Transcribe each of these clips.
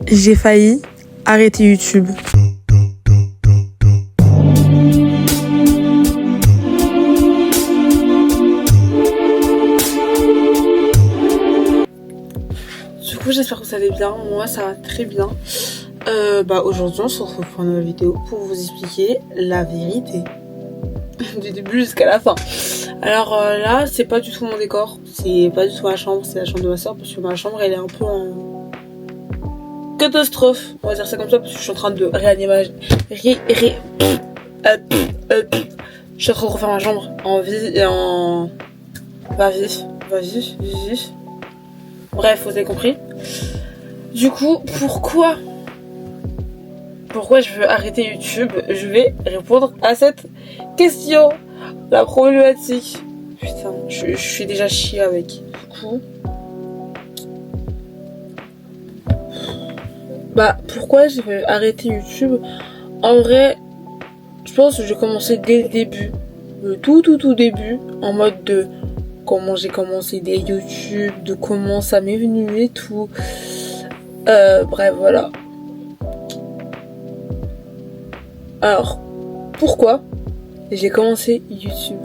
J'ai failli arrêter YouTube. Du coup, j'espère que vous allez bien. Moi, ça va très bien. Aujourd'hui, on se retrouve pour une nouvelle vidéo pour vous expliquer la vérité du début jusqu'à la fin. Alors là, c'est pas du tout mon décor, c'est pas du tout ma chambre, c'est la chambre de ma soeur parce que ma chambre elle est un peu en catastrophe, on va dire ça comme ça, parce que je suis en train de réanimer. Je suis en train de refaire ma chambre en vif. Bref, vous avez compris. Du coup, pourquoi je veux arrêter YouTube? Je vais répondre à cette question. La problématique. Putain, je suis déjà chiée avec. Du coup. Pourquoi je veux arrêter YouTube? En vrai, je pense que j'ai commencé dès le début. Le tout début. En mode de comment j'ai commencé des YouTube, de comment ça m'est venu et tout. Bref, voilà. Alors, pourquoi j'ai commencé YouTube?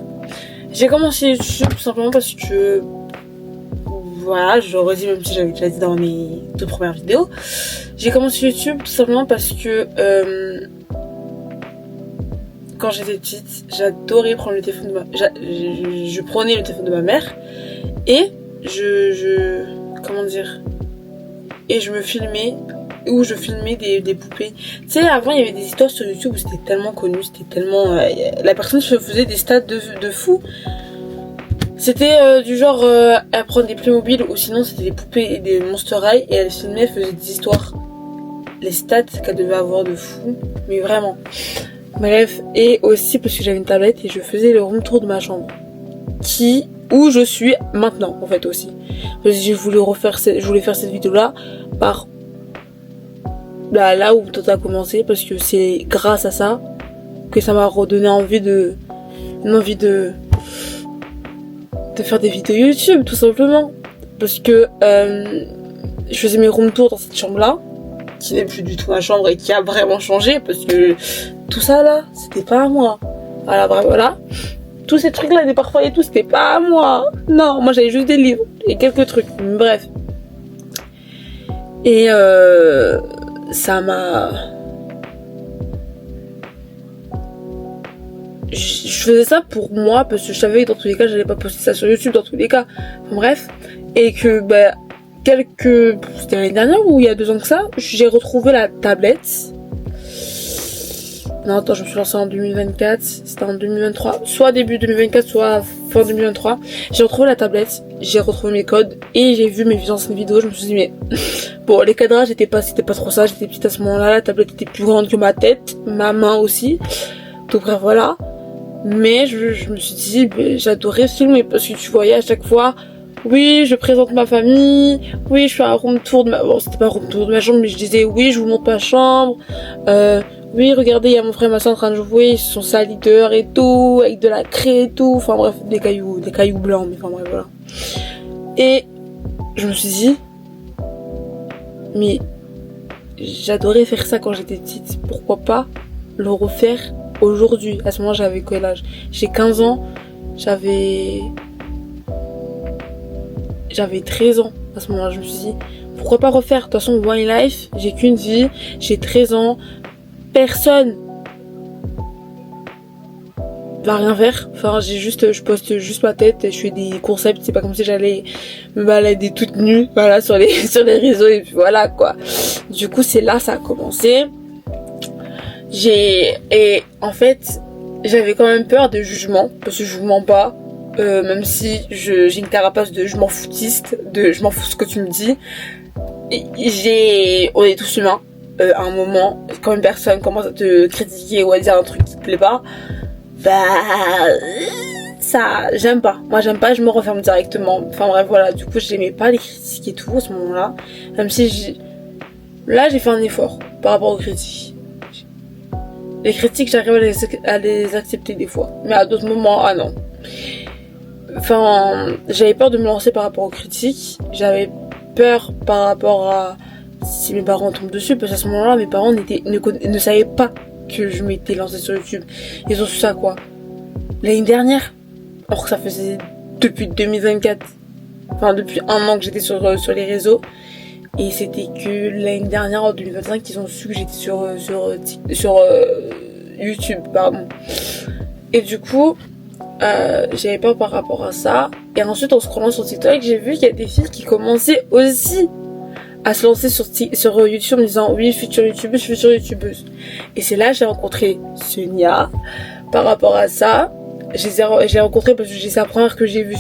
J'ai commencé YouTube tout simplement parce que, voilà, je le redis même si j'avais déjà dit dans mes 2 premières vidéos. J'ai commencé YouTube tout simplement parce que, quand j'étais petite, j'adorais prendre le téléphone de je prenais le téléphone de ma mère et comment dire, et je me filmais, où je filmais des poupées. Tu sais, avant il y avait des histoires sur YouTube où c'était tellement connu, c'était tellement la personne se faisait des stats de fou. C'était du genre elle prend des Playmobil ou sinon c'était des poupées et des Monster High et elle filmait, elle faisait des histoires, les stats qu'elle devait avoir de fou, mais vraiment. Bref, et aussi parce que j'avais une tablette et je faisais le room tour de ma chambre, où je suis maintenant en fait aussi. Parce que je voulais faire cette vidéo là par là où tout a commencé, parce que c'est grâce à ça que ça m'a redonné une envie de faire des vidéos YouTube tout simplement. Parce que je faisais mes room tours dans cette chambre là, qui n'est plus du tout ma chambre et qui a vraiment changé parce que tout ça là, c'était pas à moi. Voilà. Tous ces trucs là, des parfois et tout, c'était pas à moi. Non, moi j'avais juste des livres et quelques trucs. Bref. Et ça m'a... Je faisais ça pour moi parce que je savais que dans tous les cas, j'allais pas poster ça sur YouTube dans tous les cas. Enfin, bref. Et que c'était l'année dernière ou il y a 2 ans que ça, j'ai retrouvé la tablette. Non, attends, je me suis lancée en 2024, c'était en 2023, soit début 2024, soit fin 2023. J'ai retrouvé la tablette, j'ai retrouvé mes codes et j'ai vu mes anciennes vidéos. Je me suis dit, mais bon, les cadrages c'était pas trop ça, j'étais petite à ce moment-là, la tablette était plus grande que ma tête, ma main aussi. Donc bref, voilà. Mais je me suis dit, j'adorais filmer parce que tu voyais à chaque fois, oui, je présente ma famille, oui, je fais un room tour de ma... Bon, c'était pas un room tour de ma chambre, mais je disais, oui, je vous montre ma chambre, oui, regardez, il y a mon frère et ma soeur en train de jouer, ils sont salis dehors et tout, avec de la craie et tout, enfin bref, des cailloux blancs, mais enfin bref, voilà. Et je me suis dit, mais j'adorais faire ça quand j'étais petite, pourquoi pas le refaire aujourd'hui? À ce moment, j'avais quel âge? J'ai 15 ans, j'avais 13 ans à ce moment-là. Je me suis dit, pourquoi pas refaire? De toute façon, One Life, j'ai qu'une vie, j'ai 13 ans, personne va rien faire. Enfin, je poste juste ma tête, je fais des concepts, c'est pas comme si j'allais me balader toute nue, voilà, sur les réseaux et puis voilà, quoi. Du coup, c'est là, ça a commencé. Et en fait, j'avais quand même peur de jugement, parce que je vous mens pas. Même si j'ai une carapace de je m'en foutiste, de je m'en fous ce que tu me dis. On est tous humains. À un moment, quand une personne commence à te critiquer ou à dire un truc qui te plaît pas, ça, j'aime pas. Moi, j'aime pas, je me referme directement. Enfin bref, voilà. Du coup, j'aimais pas les critiques et tout à ce moment-là. Même si là, j'ai fait un effort par rapport aux critiques. Les critiques, j'arrive à les accepter des fois. Mais à d'autres moments, ah non. Enfin, j'avais peur de me lancer par rapport aux critiques. J'avais peur par rapport à si mes parents tombent dessus, parce qu'à ce moment-là, mes parents ne savaient pas que je m'étais lancée sur YouTube. Ils ont su ça quoi, l'année dernière, alors que ça faisait depuis 2024, enfin depuis un an que j'étais sur les réseaux. Et c'était que l'année dernière, en 2025, qu'ils ont su que j'étais sur YouTube, pardon. Et du coup, j'avais peur par rapport à ça. Et ensuite, en scrollant sur TikTok, j'ai vu qu'il y a des filles qui commençaient aussi à se lancer sur YouTube en me disant oui, future youtubeuse. Et c'est là que j'ai rencontré Sonia. Par rapport à ça, j'ai rencontré parce que c'est la première que j'ai vue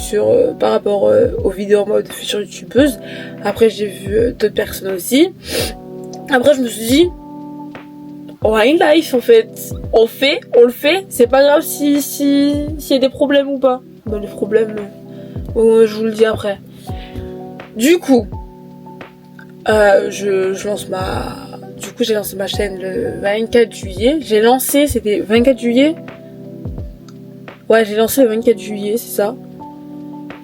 par rapport aux vidéos en mode future youtubeuse. Après, j'ai vu d'autres personnes aussi. Après, je me suis dit, on a une life en fait. On le fait. C'est pas grave s'il y a des problèmes ou pas. Bon, les problèmes, je vous le dis après. Du coup, j'ai lancé ma chaîne le 24 juillet. C'était 24 juillet. Ouais, j'ai lancé le 24 juillet, c'est ça.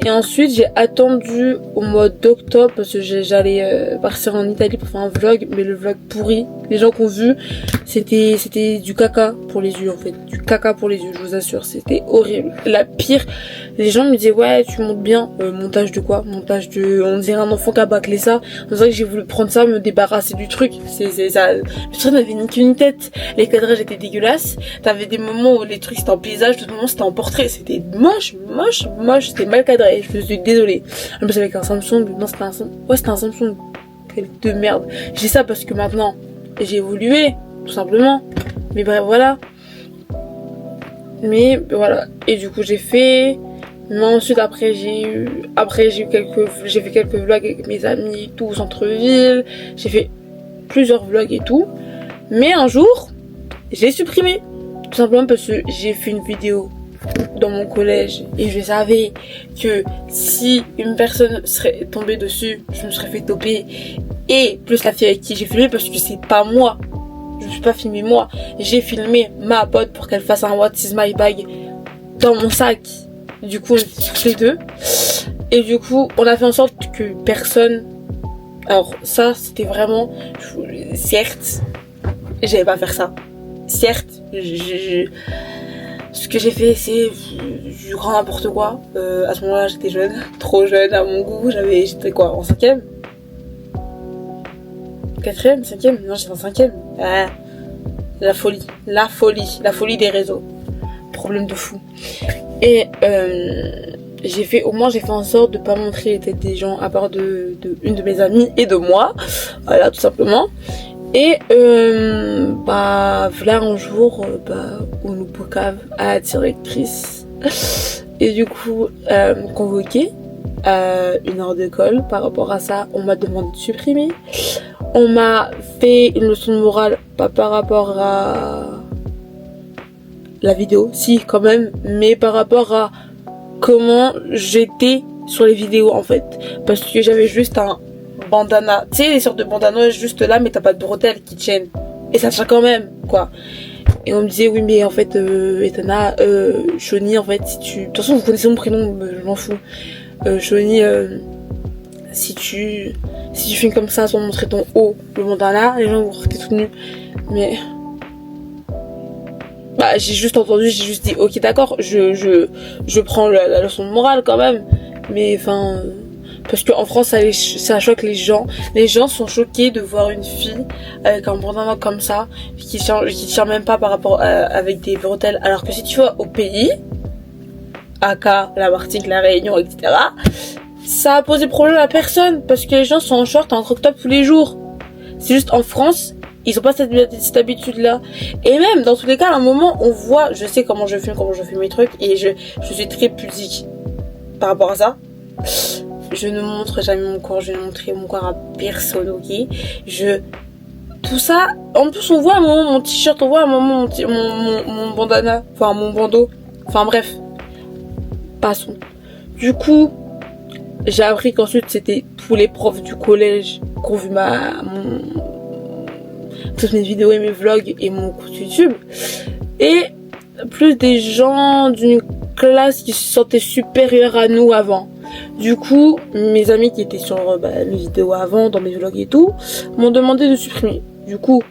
Et ensuite, j'ai attendu au mois d'octobre parce que j'allais partir en Italie pour faire un vlog, mais le vlog pourri. Les gens qui ont vu, c'était du caca pour les yeux en fait. Du caca pour les yeux, je vous assure. C'était horrible. La pire, les gens me disaient ouais, tu montes bien. Montage de quoi? On dirait un enfant qui a bâclé ça. On dirait que j'ai voulu prendre ça, me débarrasser du truc. C'est ça. Le truc n'avait ni qu'une tête. Les cadrages étaient dégueulasses. T'avais des moments où les trucs c'était en paysage, d'autres moments c'était en portrait. C'était moche. C'était mal cadré. Je suis désolée. En plus avec un Samsung. Non, c'était un Samsung. Quel de merde. Je dis ça parce que maintenant j'ai évolué, tout simplement. Mais bref, voilà. Et du coup j'ai fait. Mais ensuite j'ai fait quelques vlogs avec mes amis, tout au centre-ville. J'ai fait plusieurs vlogs et tout. Mais un jour, j'ai supprimé. Tout simplement parce que j'ai fait une vidéo dans mon collège et je savais que si une personne serait tombée dessus, je me serais fait toper. Et plus la fille avec qui j'ai filmé, parce que c'est pas moi, je me suis pas filmé moi, j'ai filmé ma pote pour qu'elle fasse un what is my bag dans mon sac. Du coup on était toutes les deux et du coup on a fait en sorte que personne, alors ça c'était vraiment, certes j'allais pas faire ça, certes ce que j'ai fait c'est du grand n'importe quoi. À ce moment-là j'étais jeune, trop jeune à mon goût. J'étais quoi, en 5ème, 4ème, 5ème, non j'étais en 5ème. La folie des réseaux, problème de fou. Et j'ai fait en sorte de pas montrer les têtes des gens à part de une de mes amies et de moi, voilà, tout simplement. Et voilà un jour on nous bocave à la directrice et du coup convoqué à une heure d'école. Par rapport à ça, on m'a demandé de supprimer. On m'a fait une leçon de morale, pas par rapport à la vidéo, si quand même, mais par rapport à comment j'étais sur les vidéos en fait, parce que j'avais juste un bandana, tu sais les sortes de bandana juste là, mais t'as pas de bretelles qui tiennent et ça tient quand même quoi. Et on me disait oui mais en fait Etana, Shoni en fait si tu, de toute façon vous connaissez mon prénom, je m'en fous, Shoni, si tu filmes comme ça sans montrer ton haut, le bandana, les gens vont croire que t'es toute nue. Mais j'ai juste entendu, j'ai juste dit ok d'accord, je prends la leçon de morale quand même, mais enfin parce qu'en France ça choque les gens sont choqués de voir une fille avec un bandana comme ça qui tient même pas par rapport avec des bretelles, alors que si tu vas au pays aka la Martinique, la Réunion, etc., ça a posé problème à personne parce que les gens sont en short, en crop top tous les jours. C'est juste en France, ils ont pas cette habitude là. Et même dans tous les cas à un moment on voit, je sais comment je filme mes trucs et je suis très pudique par rapport à ça. Je ne montre jamais mon corps, je vais montrer mon corps à personne, ok. Tout ça, en plus on voit à un moment mon t-shirt, on voit à un moment mon bandana, enfin mon bandeau, enfin bref, passons. Du coup j'ai appris qu'ensuite c'était tous les profs du collège qui ont vu toutes mes vidéos et mes vlogs et mon compte YouTube, et plus des gens d'une classe qui se sentaient supérieurs à nous avant. Du coup, mes amis qui étaient sur mes vidéos avant, dans mes vlogs et tout, m'ont demandé de supprimer. Du coup,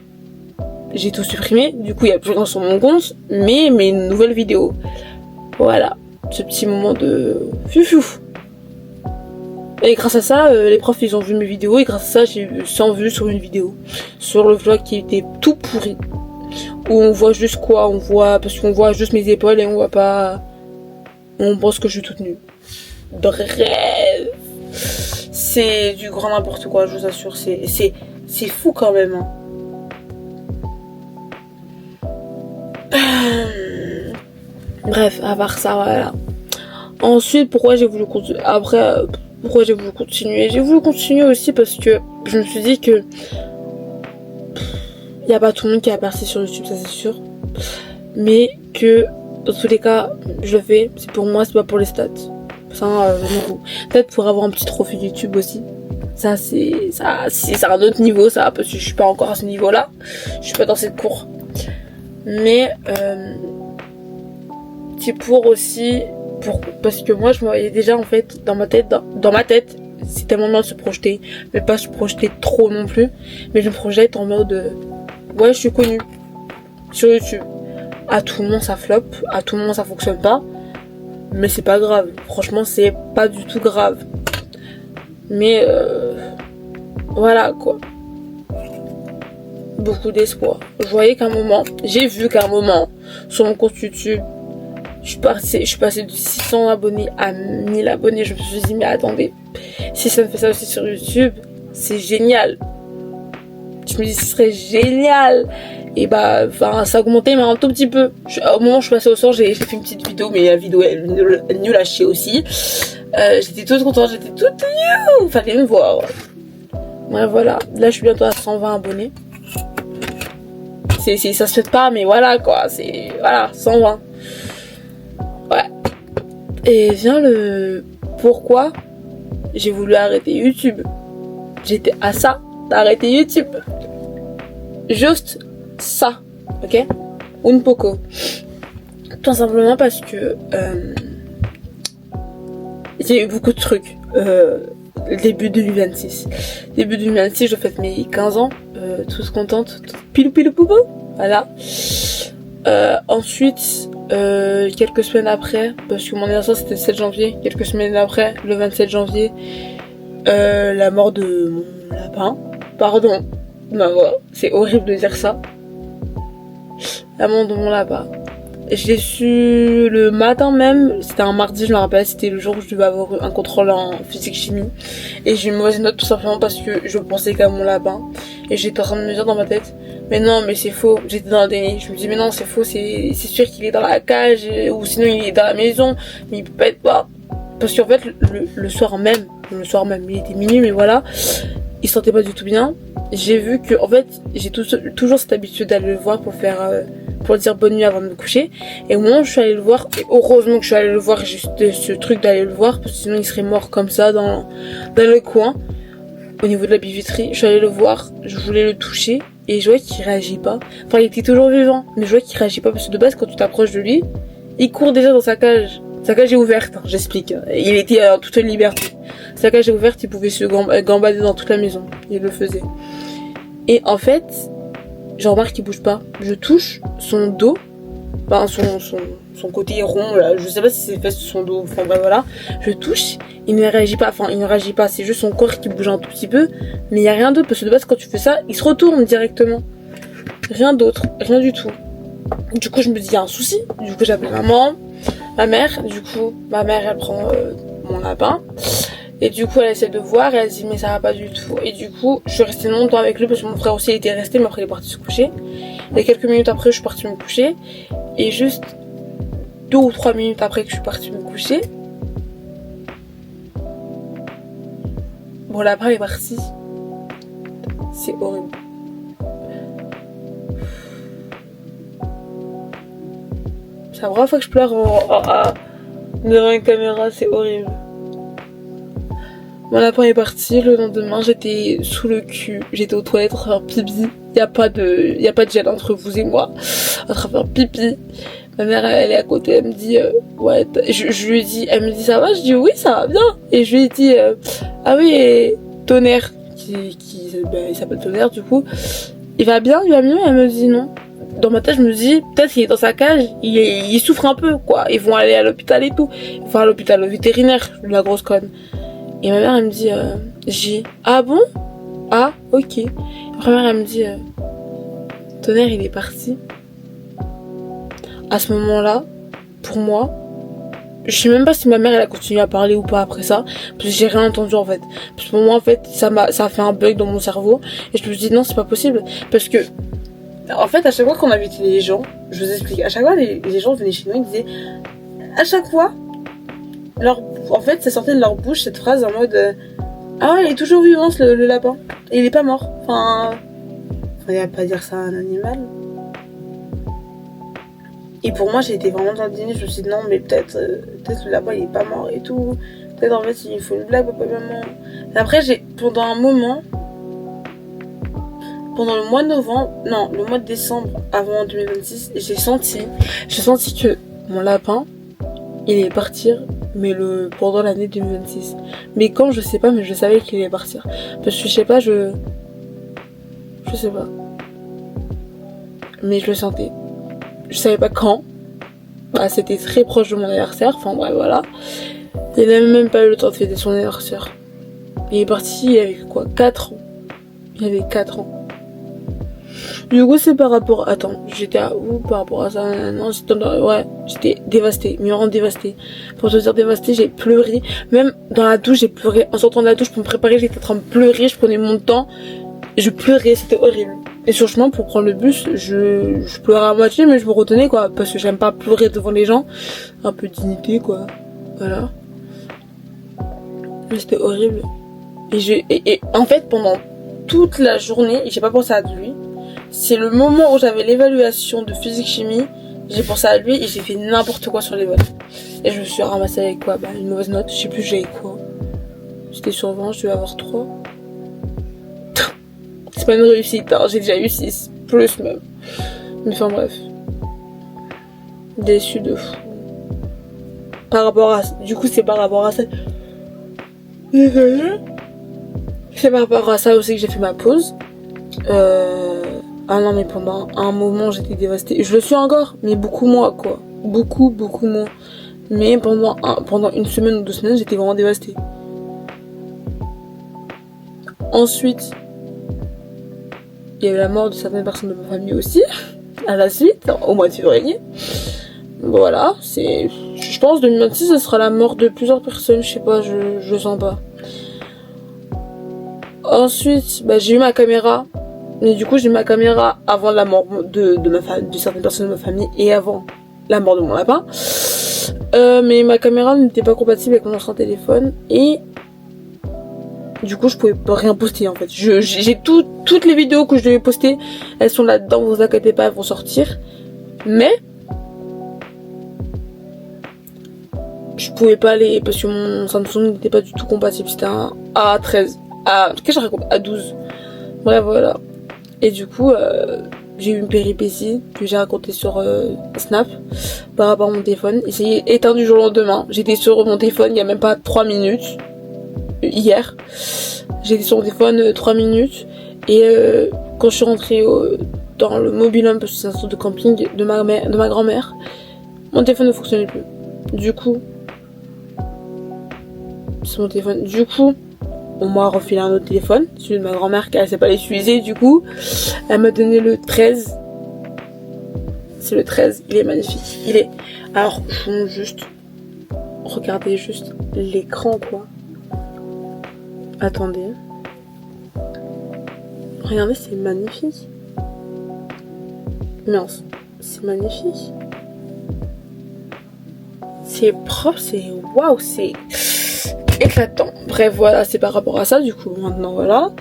j'ai tout supprimé. Du coup, il n'y a plus rien sur mon compte, mais mes nouvelles vidéos. Voilà, ce petit moment de fiou. Et grâce à ça, les profs ils ont vu mes vidéos et grâce à ça, j'ai eu 100 vues sur une vidéo. Sur le vlog qui était tout pourri. Où on voit juste quoi, parce qu'on voit juste mes épaules et on voit pas. On pense que je suis toute nue. Bref. C'est du grand n'importe quoi, je vous assure. C'est fou quand même. Hein. Bref, à part ça, voilà. Ensuite, pourquoi j'ai voulu continuer. Pourquoi j'ai voulu continuer? J'ai voulu continuer aussi parce que je me suis dit que il n'y a pas tout le monde qui a percé sur YouTube, ça c'est sûr. Mais que dans tous les cas, je le fais. C'est pour moi, c'est pas pour les stats. Ça, peut-être pour avoir un petit trophée YouTube aussi. Ça, c'est un autre niveau, ça, parce que je suis pas encore à ce niveau-là. Je suis pas dans cette cour. Mais c'est pour aussi. Parce que moi je me voyais déjà en fait dans ma tête, c'est tellement bien de se projeter, mais pas se projeter trop non plus, mais je me projette en mode ouais je suis connue sur YouTube, à tout le monde ça flop, à tout le monde ça fonctionne pas, mais c'est pas grave, franchement c'est pas du tout grave, mais voilà quoi, beaucoup d'espoir. J'ai vu qu'à un moment sur mon compte YouTube je suis passée de 600 abonnés à 1000 abonnés. Je me suis dit, mais attendez, si ça me fait ça aussi sur YouTube, c'est génial. Je me dis, ce serait génial. Et ça a augmenté, mais un tout petit peu. Au moment où je suis passée au sort, j'ai fait une petite vidéo, mais la vidéo est nulle à chier aussi. J'étais toute contente, j'étais toute new. Fallait me voir. Ouais, voilà. Là, je suis bientôt à 120 abonnés. Ça se fait pas, mais voilà, quoi. 120. Ouais. Et vient le pourquoi j'ai voulu arrêter YouTube. J'étais à ça d'arrêter YouTube. Juste ça, ok? Un poco. Tout simplement parce que j'ai eu beaucoup de trucs. Début 2026. Début 2026, je fête mes 15 ans. Tous contentes. Pilou poupou. Voilà. Ensuite, quelques semaines après, parce que mon anniversaire c'était le 7 janvier, quelques semaines après, le 27 janvier, la mort de mon lapin. Pardon, ma voix, c'est horrible de dire ça. La mort de mon lapin. Je l'ai su le matin même, c'était un mardi, je me rappelle, c'était le jour où je devais avoir un contrôle en physique-chimie. Et j'ai eu une mauvaise note tout simplement parce que je pensais qu'à mon lapin. Et j'étais en train de me dire dans ma tête, mais non, mais c'est faux, j'étais dans le déni. Je me dis, mais non, c'est faux, c'est sûr qu'il est dans la cage, ou sinon il est dans la maison, mais il peut pas être pas. Parce qu'en fait, le soir même, il était minuit, mais voilà, il se sentait pas du tout bien. J'ai vu que, en fait, j'ai toujours cette habitude d'aller le voir pour dire bonne nuit avant de me coucher. Et au moment où je suis allée le voir, et heureusement que je suis allée le voir, juste ce truc d'aller le voir, parce que sinon il serait mort comme ça dans le coin, au niveau de la bijouterie. Je suis allée le voir, je voulais le toucher, et je voyais qu'il réagit pas. Enfin, il était toujours vivant, mais je voyais qu'il réagit pas, parce que de base, quand tu t'approches de lui, il court déjà dans sa cage. Sa cage est ouverte, hein, j'explique. Il était en toute liberté. Sa cage est ouverte, il pouvait se gambader dans toute la maison. Il le faisait. Et en fait, je remarque qu'il bouge pas. Je touche son dos, enfin son côté rond, là. Je sais pas si c'est fait sur son dos, enfin bref, voilà. Je touche, il ne réagit pas, c'est juste son corps qui bouge un tout petit peu, mais il y a rien d'autre, parce que de base quand tu fais ça, il se retourne directement. Rien d'autre, rien du tout. Du coup je me dis il y a un souci, du coup j'appelle ma mère, du coup ma mère elle prend mon lapin. Et du coup elle essaie de voir et elle dit mais ça va pas du tout. Et du coup je suis restée longtemps avec lui parce que mon frère aussi était resté, mais après il est parti se coucher. Et quelques minutes après je suis partie me coucher. Et juste 2 ou 3 minutes après que je suis partie me coucher, mon lapin est parti. C'est horrible. C'est la première fois que je pleure devant une caméra, c'est horrible. Mon lapin est parti, le lendemain j'étais sous le cul, j'étais aux toilettes en train de faire pipi. Y a pas de gel entre vous et moi, en train de faire pipi. Ma mère, elle est à côté, elle me dit, ouais, je lui ai dit, elle me dit, ça va? Je dis, oui, ça va bien. Et je lui ai dit, ah oui, et Tonnerre, il s'appelle Tonnerre, du coup, il va bien, il va mieux? Et elle me dit, non. Dans ma tête, je me dis, peut-être qu'il est dans sa cage, il souffre un peu, quoi. Ils vont aller à l'hôpital et tout. Enfin, à l'hôpital, au vétérinaire, la grosse conne. Et ma mère, elle me dit, ah bon? Ah, ok. Après, ma mère, elle me dit, Tonnerre, il est parti. À ce moment-là, pour moi, je sais même pas si ma mère elle a continué à parler ou pas après ça, parce que j'ai rien entendu en fait. Parce que pour moi en fait, ça a fait un bug dans mon cerveau et je me suis dit non, c'est pas possible parce que en fait, à chaque fois qu'on invitait les gens, je vous explique, à chaque fois les gens venaient chez nous, ils disaient à chaque fois en fait, ça sortait de leur bouche cette phrase en mode ah, il est toujours vivant le lapin. Et il est pas mort. Enfin, il va pas dire ça à un animal. Et pour moi, j'ai été vraiment dans le dîner, je me suis dit non, mais peut-être le lapin il est pas mort et tout. Peut-être en fait il faut une blague, papa, maman. Et après, pendant un moment, pendant le mois de décembre avant 2026, j'ai senti que mon lapin, il allait partir, mais pendant l'année 2026. Mais quand, je sais pas, mais je savais qu'il allait partir. Parce que je sais pas, je sais pas. Mais je le sentais. Je savais pas quand. Bah, c'était très proche de mon anniversaire. Enfin, bref, voilà. Il n'avait même pas eu le temps de fêter son anniversaire. Il est parti, il avait quoi? 4 ans. Il avait 4 ans. Du coup, c'est par rapport... Attends, j'étais à où par rapport à ça? Non, j'étais dévastée. Me rendre dévastée. Pour te dire dévastée, j'ai pleuré. Même dans la douche, j'ai pleuré. En sortant de la douche pour me préparer, j'étais en train de pleurer. Je prenais mon temps. Je pleurais, c'était horrible. Et sur le chemin, pour prendre le bus, je pleurais à moitié, mais je me retenais, quoi. Parce que j'aime pas pleurer devant les gens. Un peu de dignité, quoi. Voilà. Mais c'était horrible. Et en fait, pendant toute la journée, j'ai pas pensé à lui. C'est le moment où j'avais l'évaluation de physique-chimie. J'ai pensé à lui et j'ai fait n'importe quoi sur les votes. Et je me suis ramassée avec quoi? Bah, une mauvaise note. Je sais plus j'avais quoi. J'étais sur 20, je devais avoir 3. C'est pas une réussite, hein. J'ai déjà eu 6. Plus même. Mais enfin bref. Déçu de fou. Du coup, c'est par rapport à ça. Désolée. C'est par rapport à ça aussi que j'ai fait ma pause. Ah non, mais pendant un moment, j'étais dévastée. Je le suis encore, mais beaucoup moins, quoi. Beaucoup moins. Mais pendant une semaine ou 2 semaines, j'étais vraiment dévastée. Ensuite, il y a eu la mort de certaines personnes de ma famille aussi, à la suite, au mois de février. Voilà, je pense 2026, ce sera la mort de plusieurs personnes, je sais pas, je sens pas. Ensuite, bah, j'ai eu ma caméra. Mais du coup, j'ai eu ma caméra avant la mort de certaines personnes de ma famille et avant la mort de mon lapin. Mais ma caméra n'était pas compatible avec mon ancien téléphone et du coup, je pouvais pas rien poster en fait. J'ai toutes les vidéos que je devais poster, elles sont là-dedans, vous inquiétez pas, elles vont sortir. Mais je pouvais pas aller parce que mon Samsung n'était pas du tout compatible. C'était un A13. Qu'est-ce que je raconte? A12. Bref, voilà. Et du coup, j'ai eu une péripétie que j'ai racontée sur Snap par rapport à mon téléphone. Il s'est éteint du jour au lendemain. J'étais sur mon téléphone il y a même pas 3 minutes. Hier. J'étais sur mon téléphone 3 minutes. Et quand je suis rentrée dans le mobil-home, parce que c'est un sorte de camping de ma grand-mère, mon téléphone ne fonctionnait plus. Du coup, c'est mon téléphone. Du coup, on m'a refilé un autre téléphone, celui de ma grand-mère qu'elle sait pas l'utiliser, du coup elle m'a donné le 13. C'est le 13, il est magnifique. Alors regardez juste l'écran, quoi. Attendez, regardez, c'est magnifique. Mince, c'est magnifique. C'est propre, c'est waouh, c'est éclatant. Bref, voilà, c'est par rapport à ça, du coup, maintenant, voilà.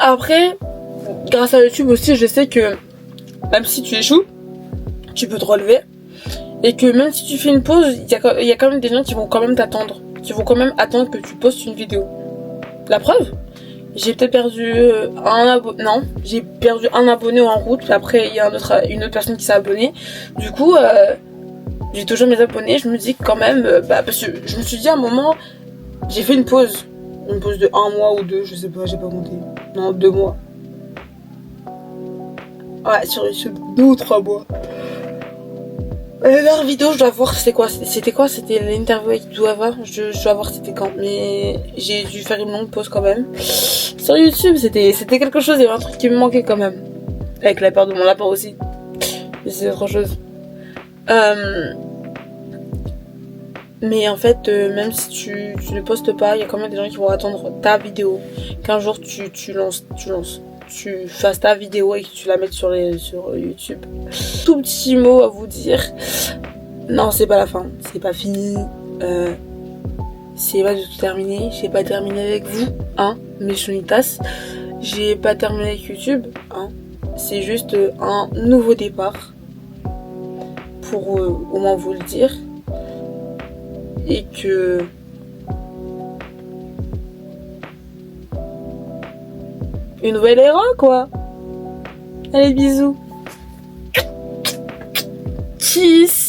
Après, grâce à YouTube aussi, je sais que même si tu échoues, tu peux te relever. Et que même si tu fais une pause, il y a quand même des gens qui vont quand même t'attendre. Qui vont quand même attendre que tu postes une vidéo. La preuve, J'ai peut-être perdu un abonné. Non, j'ai perdu un abonné en route. Puis après, il y a une autre personne qui s'est abonnée. Du coup, j'ai toujours mes abonnés. Je me dis quand même, parce que je me suis dit à un moment, j'ai fait une pause. Une pause de 1 mois ou 2, je sais pas, j'ai pas compté. Non, 2 mois. Ouais, sur YouTube, 2 ou 3 mois. La dernière vidéo, je dois voir c'était quoi. C'était l'interview avec Douava. Je dois voir c'était quand. Mais j'ai dû faire une longue pause quand même. Sur YouTube, c'était quelque chose. Il y avait un truc qui me manquait quand même. Avec la peur de mon lapin aussi. Mais c'est autre chose. Mais en fait, même si tu ne postes pas, il y a quand même des gens qui vont attendre ta vidéo. Qu'un jour tu lances. Tu fasses ta vidéo et que tu la mettes sur YouTube. Tout petit mot à vous dire. Non, c'est pas la fin. C'est pas fini. C'est pas du tout terminé. J'ai pas terminé avec vous, hein, mes chonitas. J'ai pas terminé avec YouTube, hein. C'est juste un nouveau départ. Pour au moins vous le dire. Et que... une nouvelle era, quoi. Allez, bisous. Tchuss.